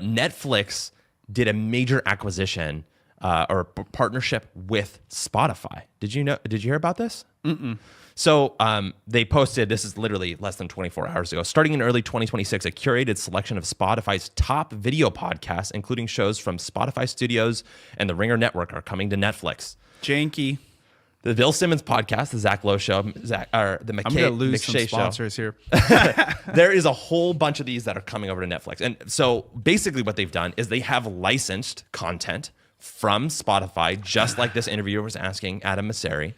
Netflix did a major acquisition or partnership with Spotify. Did you hear about this? Mm-mm. So they posted, this is literally less than 24 hours ago, starting in early 2026, a curated selection of Spotify's top video podcasts, including shows from Spotify Studios and the Ringer Network, are coming to Netflix. Janky. The Bill Simmons podcast, the Zach Lowe Show, the McKay, I'm going to lose some McShay sponsors show. here. There is a whole bunch of these that are coming over to Netflix. And so basically what they've done is they have licensed content from Spotify, just like this interviewer was asking Adam Mosseri,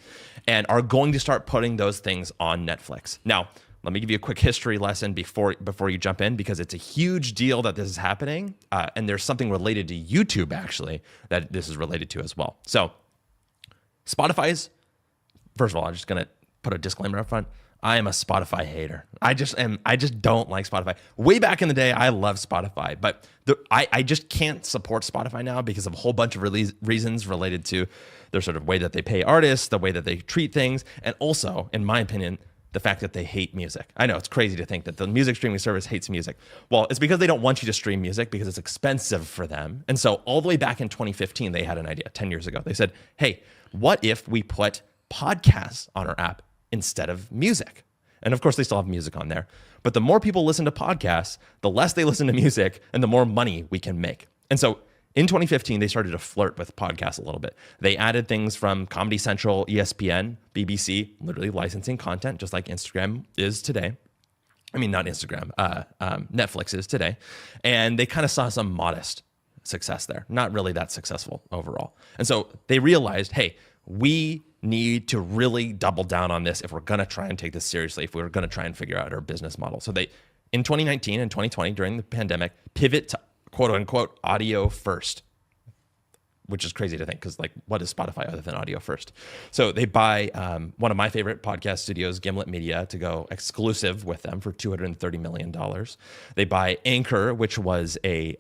and are going to start putting those things on Netflix. Now, let me give you a quick history lesson before you jump in, because it's a huge deal that this is happening. And there's something related to YouTube, actually, that this is related to as well. So Spotify's, first of all, I'm just going to put a disclaimer up front. I am a Spotify hater. I just don't like Spotify. Way back in the day, I loved Spotify, but I just can't support Spotify now because of a whole bunch of reasons related to their sort of way that they pay artists, the way that they treat things, and also, in my opinion, the fact that they hate music. I know it's crazy to think that the music streaming service hates music. Well, it's because they don't want you to stream music because it's expensive for them. And so all the way back in 2015, they had an idea 10 years ago. They said, hey, what if we put podcasts on our app instead of music? And of course, they still have music on there. But the more people listen to podcasts, the less they listen to music, and the more money we can make. And so in 2015, they started to flirt with podcasts a little bit. They added things from Comedy Central, ESPN, BBC, literally licensing content, just like Instagram is today. I mean, not Instagram, Netflix is today. And they kind of saw some modest success there. Not really that successful overall. And so they realized, hey, we need to really double down on this if we're going to try and take this seriously, if we're going to try and figure out our business model. So they, in 2019 and 2020, during the pandemic, pivot to quote unquote audio first, which is crazy to think because, like, what is Spotify other than audio first? So they buy one of my favorite podcast studios, Gimlet Media, to go exclusive with them for $230 million. They buy Anchor, which was a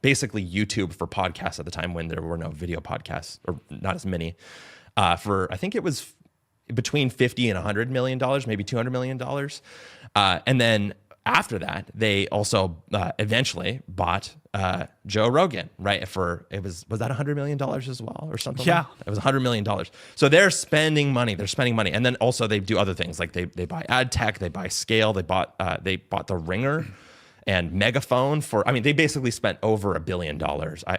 basically YouTube for podcasts at the time when there were no video podcasts, or not as many, for I think it was between $50 and $100 million, maybe $200 million. And then after that, they also eventually bought Joe Rogan, right? Was that $100 million as well or something? Yeah. It was $100 million. So they're spending money. And then also they do other things, like they buy ad tech, they buy scale, they bought the Ringer and Megaphone they basically spent over $1 billion,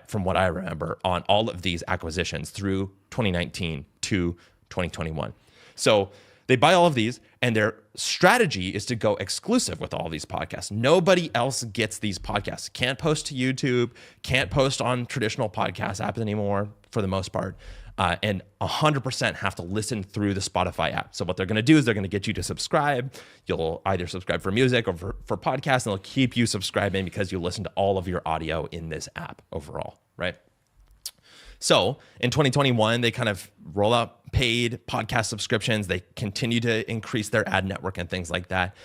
from what I remember, on all of these acquisitions through 2019 to 2021. So they buy all of these, and their strategy is to go exclusive with all these podcasts. Nobody else gets these podcasts. Can't post to YouTube, can't post on traditional podcast apps anymore for the most part, and 100% have to listen through the Spotify app. So what they're going to do is they're going to get you to subscribe. You'll either subscribe for music or for podcasts, and they'll keep you subscribing because you listen to all of your audio in this app overall, right? So in 2021, they kind of roll out paid podcast subscriptions. They continue to increase their ad network and things like that.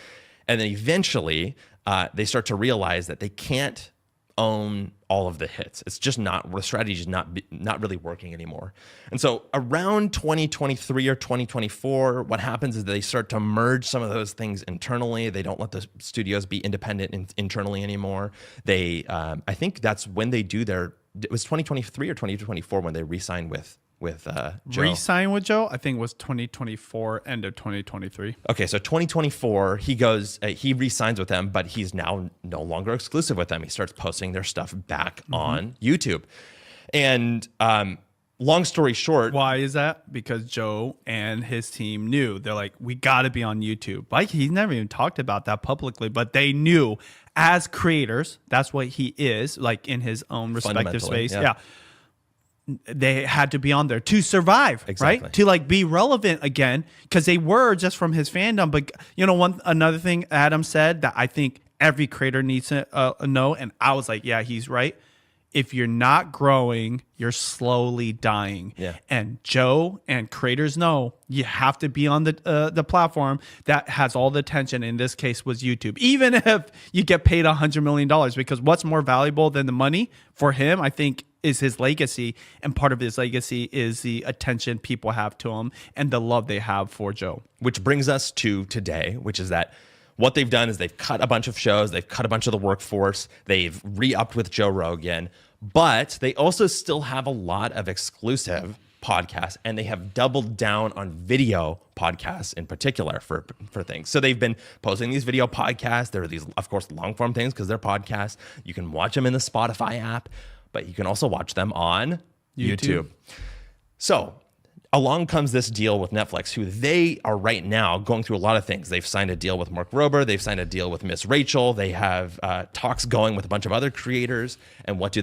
And then eventually they start to realize that they can't own all of the hits. It's just the strategy is not really working anymore. And so around 2023 or 2024, what happens is they start to merge some of those things internally. They don't let the studios be independent internally anymore. They, I think that's when they do it was 2023 or 2024 when they re-signed with Joe. Re-sign with Joe? I think it was 2024, end of 2023. Okay, so 2024, he re-signs with them, but he's now no longer exclusive with them. He starts posting their stuff back on YouTube. And long story short. Why is that? Because Joe and his team knew. They're like, we got to be on YouTube. Like, he's never even talked about that publicly, but they knew as creators, that's what he is, like in his own respective space. Yeah. They had to be on there to survive, exactly. Right? To like be relevant again, because they were just from his fandom. But another thing Adam said that I think every creator needs to know, and I was like, yeah, he's right. If you're not growing, you're slowly dying. Yeah. And Joe and creators know you have to be on the platform that has all the attention. In this case was YouTube. Even if you get paid $100 million, because what's more valuable than the money for him, I think, is his legacy. And part of his legacy is the attention people have to him and the love they have for Joe. Which brings us to today, which is that what they've done is they've cut a bunch of shows, they've cut a bunch of the workforce, they've re-upped with Joe Rogan, but they also still have a lot of exclusive podcasts, and they have doubled down on video podcasts in particular for things. So they've been posting these video podcasts. There are these, of course, long form things because they're podcasts. You can watch them in the Spotify app, but you can also watch them on YouTube. So along comes this deal with Netflix, who they are right now going through a lot of things. They've signed a deal with Mark Rober. They've signed a deal with Miss Rachel. They have talks going with a bunch of other creators. And what do?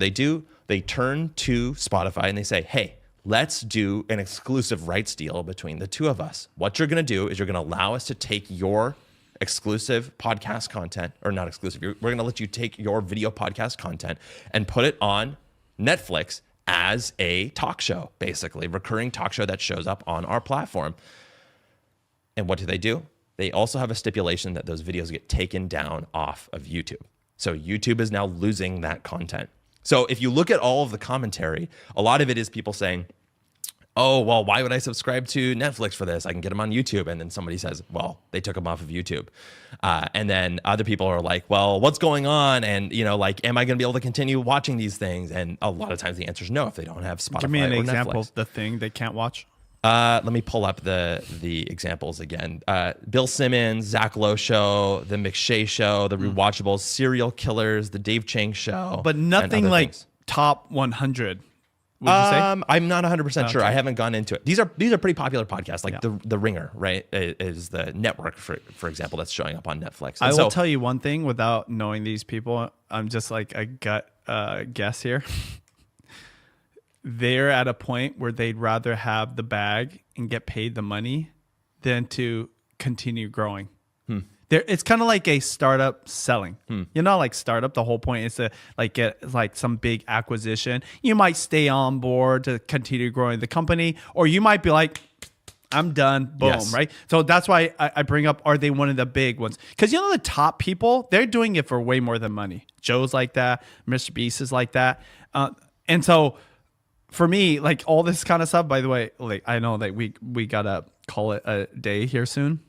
They turn to Spotify and they say, hey, let's do an exclusive rights deal between the two of us. What you're going to do is you're going to allow us to take your exclusive podcast content, or not exclusive, we're going to let you take your video podcast content and put it on Netflix as a talk show, basically, recurring talk show that shows up on our platform. And what do? They also have a stipulation that those videos get taken down off of YouTube. So YouTube is now losing that content. So if you look at all of the commentary, a lot of it is people saying, oh, well, why would I subscribe to Netflix for this? I can get them on YouTube. And then somebody says, well, they took them off of YouTube. And then other people are like, well, what's going on? And, like, am I going to be able to continue watching these things? And a lot of times the answer is no if they don't have Spotify or Netflix. Give me an example of the thing they can't watch. Let me pull up the examples again. Bill Simmons, Zach Lowe Show, The McShay Show, The Rewatchables, Serial Killers, The Dave Chang Show. But nothing like top 100. Would you say? I'm not 100% sure. I haven't gone into it. These are pretty popular podcasts, like the Ringer, right? Is the network, for example, that's showing up on Netflix. And I will tell you one thing without knowing these people. I'm just like a gut guess here. They're at a point where they'd rather have the bag and get paid the money than to continue growing. It's kind of like a startup selling. Like startup, the whole point is to like get like some big acquisition. You might stay on board to continue growing the company, or you might be like, I'm done. Boom. Yes. Right. So that's why I bring up, are they one of the big ones? Because the top people, they're doing it for way more than money. Joe's like that. Mr. Beast is like that. And so for me, like all this kind of stuff, by the way, like I know that we gotta call it a day here soon.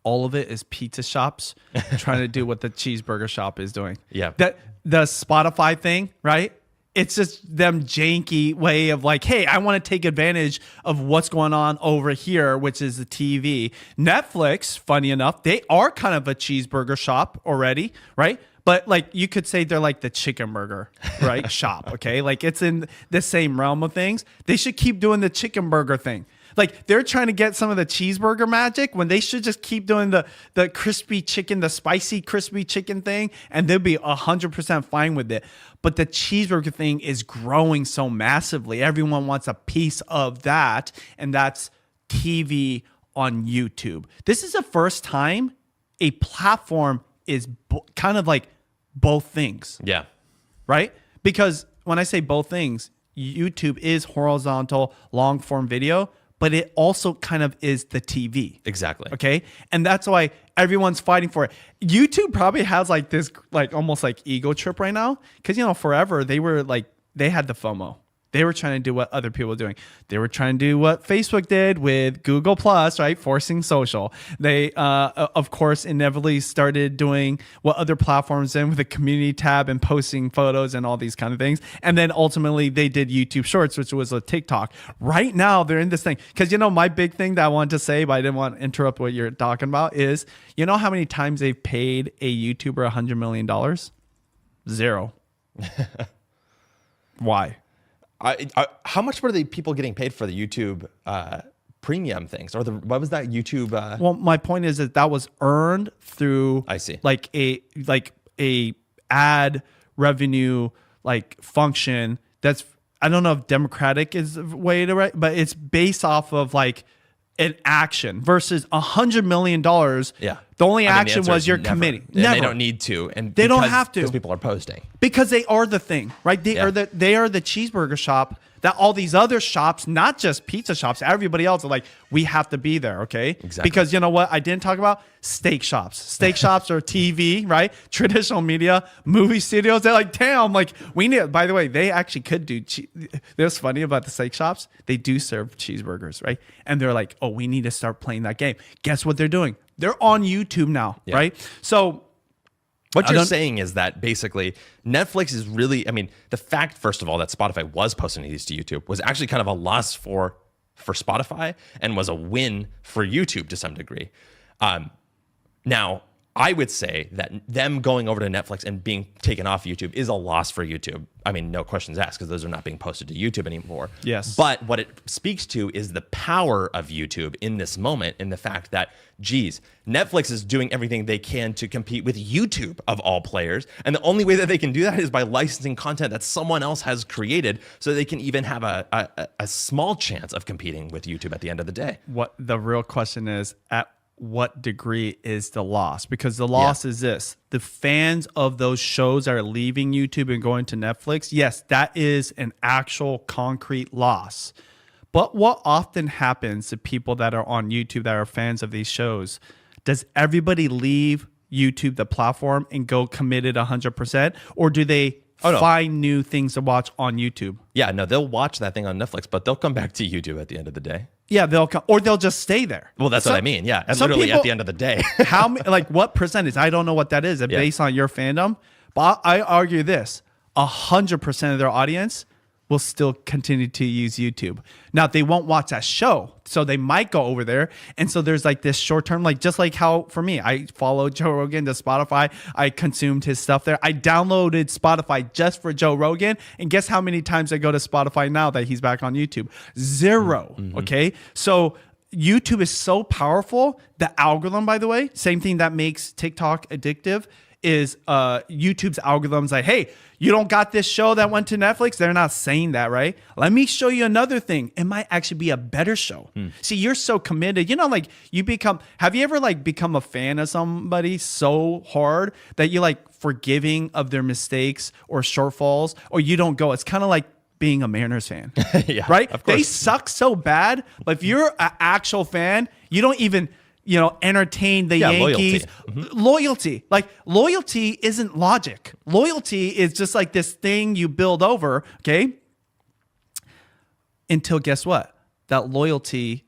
All of it is pizza shops trying to do what the cheeseburger shop is doing. Yeah. That the Spotify thing, right? It's just them janky way of like, hey, I want to take advantage of what's going on over here, which is the TV. Netflix, funny enough, they are kind of a cheeseburger shop already, right? But like you could say they're like the chicken burger, right? shop, okay? Like it's in the same realm of things. They should keep doing the chicken burger thing. Like they're trying to get some of the cheeseburger magic when they should just keep doing the crispy chicken, the spicy crispy chicken thing, and they'll be 100% fine with it. But the cheeseburger thing is growing so massively. Everyone wants a piece of that, and that's TV on YouTube. This is the first time a platform is kind of like both things. Yeah. Right? Because when I say both things, YouTube is horizontal, long form video, but it also kind of is the TV. Exactly. Okay. And that's why everyone's fighting for it. YouTube probably has like this, like almost like ego trip right now. Cause forever they were like, they had the FOMO. They were trying to do what other people were doing. They were trying to do what Facebook did with Google Plus, right? Forcing social. They, of course, inevitably started doing what other platforms did with the community tab and posting photos and all these kind of things. And then ultimately they did YouTube Shorts, which was a TikTok. Right now they're in this thing. Because, my big thing that I wanted to say, but I didn't want to interrupt what you're talking about is, how many times they've paid a YouTuber $100 million? 0. Why? How much were the people getting paid for the YouTube premium things, or what was that YouTube? Well, my point is that was earned through. I see. Like a ad revenue function. That's, I don't know if democratic is the way to write, but it's based off of like an action versus $100 million. Yeah. The only action was you're committing. And they don't need to, and they don't have to because people are posting. Because they are the thing, right? They are the cheeseburger shop that all these other shops, not just pizza shops, everybody else are like, we have to be there, okay? Exactly. Because you know what I didn't talk about? Steak shops. Steak shops are TV, right? Traditional media, movie studios. They're like, damn, like we need. By the way, they actually could do. What's funny about the steak shops? They do serve cheeseburgers, right? And they're like, oh, we need to start playing that game. Guess what they're doing? They're on YouTube now, right? So what you're saying is that basically Netflix is really, I mean, the fact, first of all, that Spotify was posting these to YouTube was actually kind of a loss for Spotify and was a win for YouTube to some degree. Now, I would say that them going over to Netflix and being taken off YouTube is a loss for YouTube. I mean, no questions asked, because those are not being posted to YouTube anymore. Yes. But what it speaks to is the power of YouTube in this moment, in the fact that, geez, Netflix is doing everything they can to compete with YouTube of all players. And the only way that they can do that is by licensing content that someone else has created, so they can even have a small chance of competing with YouTube at the end of the day. What the real question is, at what degree is the loss? Because the loss is this: the fans of those shows that are leaving YouTube and going to Netflix. Yes, that is an actual concrete loss. But what often happens to people that are on YouTube that are fans of these shows? Does everybody leave YouTube, the platform, and go committed 100%? Or do they find new things to watch on YouTube? Yeah, no, they'll watch that thing on Netflix, but they'll come back to YouTube at the end of the day. Yeah, they'll come, or they'll just stay there. Well, that's what I mean. Yeah, and literally people, at the end of the day. What percentage? I don't know what that is based on your fandom. But I argue this: 100% of their audience will still continue to use YouTube. Now, they won't watch that show, so they might go over there. And so there's like this short term, like just like how for me, I followed Joe Rogan to Spotify. I consumed his stuff there. I downloaded Spotify just for Joe Rogan. And guess how many times I go to Spotify now that he's back on YouTube? 0. Mm-hmm. Okay. So YouTube is so powerful. The algorithm, by the way, same thing that makes TikTok addictive, is YouTube's algorithms like, hey, you don't got this show that went to Netflix? They're not saying that, right? Let me show you another thing. It might actually be a better show. See, you're so committed. You know, like have you ever like become a fan of somebody so hard that you're like forgiving of their mistakes or shortfalls, or you don't go? It's kind of like being a Mariners fan, yeah, right? Of course. They suck so bad, but if you're an actual fan, you don't even entertain the Yankees. Loyalty. Like, loyalty isn't logic. Loyalty is just like this thing you build over, okay? Until, guess what? That loyalty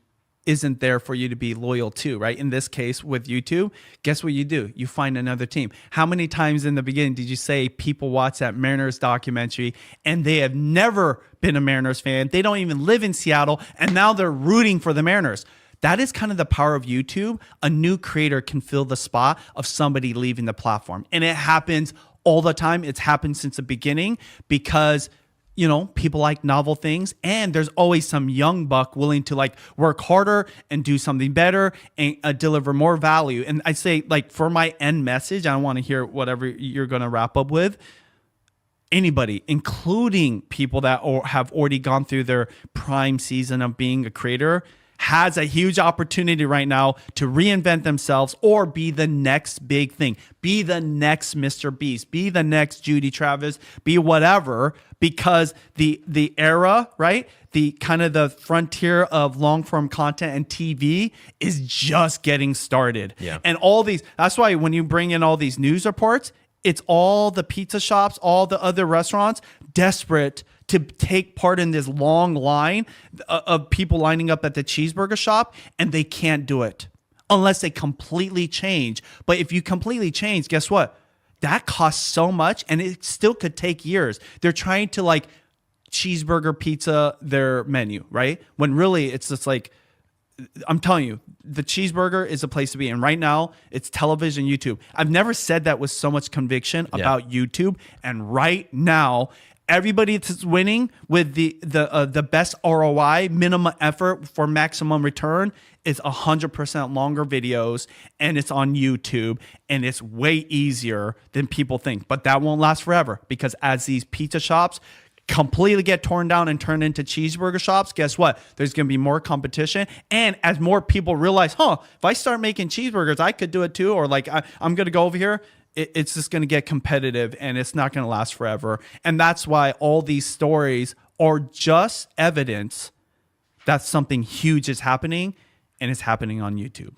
isn't there for you to be loyal to, right? In this case with YouTube, guess what you do? You find another team. How many times in the beginning did you say people watch that Mariners documentary and they have never been a Mariners fan? They don't even live in Seattle, and now they're rooting for the Mariners. That is kind of the power of YouTube. A new creator can fill the spot of somebody leaving the platform. And it happens all the time. It's happened since the beginning because, people like novel things. And there's always some young buck willing to like work harder and do something better and deliver more value. And I say, like, for my end message, I don't want to hear whatever you're going to wrap up with. Anybody, including people that have already gone through their prime season of being a creator, has a huge opportunity right now to reinvent themselves or be the next big thing. Be the next Mr. Beast. Be the next Judy Travis. Be whatever, because the era, right? The kind of the frontier of long-form content and TV is just getting started. Yeah. And all these, that's why when you bring in all these news reports, it's all the pizza shops, all the other restaurants desperate to take part in this long line of people lining up at the cheeseburger shop, and they can't do it unless they completely change. But if you completely change, guess what? That costs so much, and it still could take years. They're trying to like cheeseburger pizza their menu, right? When really it's just like, I'm telling you, the cheeseburger is a place to be. And right now, it's television, YouTube. I've never said that with so much conviction about YouTube. And right now, everybody that's winning with the best ROI, minimum effort for maximum return, is 100% longer videos, and it's on YouTube, and it's way easier than people think. But that won't last forever, because as these pizza shops completely get torn down and turned into cheeseburger shops, guess what? There's going to be more competition. And as more people realize, if I start making cheeseburgers, I could do it too. Or like, I'm going to go over here. It's just going to get competitive, and it's not going to last forever. And that's why all these stories are just evidence that something huge is happening, and it's happening on YouTube.